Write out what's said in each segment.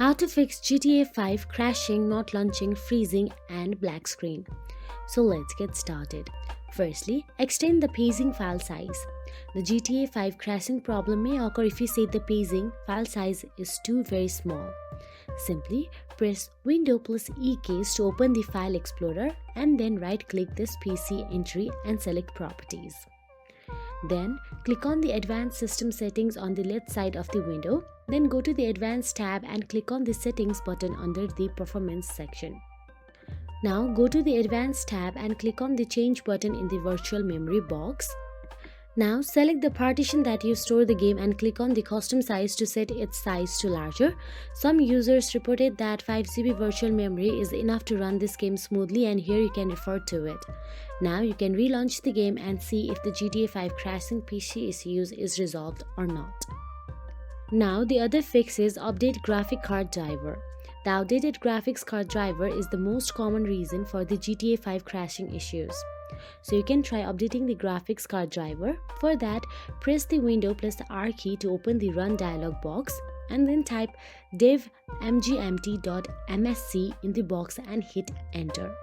How to fix GTA 5 crashing, not launching, freezing and black screen. So let's get started. Firstly, extend the paging file size. The GTA 5 crashing problem may occur if you say the paging file size is too very small. Simply press Window plus E keys to open the File Explorer and then right-click this PC entry and select Properties. Then click on the Advanced System Settings on the left side of the window. Then go to the Advanced tab and click on the Settings button under the Performance section. Now go to the Advanced tab and click on the Change button in the Virtual Memory box. Now select the partition that you store the game and click on the custom size to set its size to larger. Some users reported that 5GB virtual memory is enough to run this game smoothly, and here you can refer to it. Now you can relaunch the game and see if the GTA 5 crashing PC issues is resolved or not. Now the other fix is update graphic card driver. The outdated graphics card driver is the most common reason for the GTA 5 crashing issues. So you can try updating the graphics card driver. For that, press the Window plus the R key to open the Run dialog box and then type dev mgmt.msc in the box and hit enter.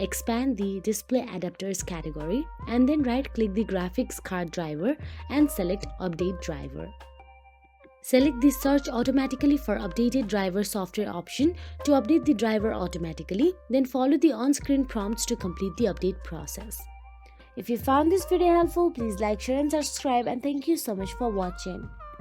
Expand the Display Adapters category and then right-click the graphics card driver and select Update Driver. Select the Search Automatically for Updated Driver Software option to update the driver automatically, then follow the on-screen prompts to complete the update process. If you found this video helpful, please like, share and subscribe, and thank you so much for watching.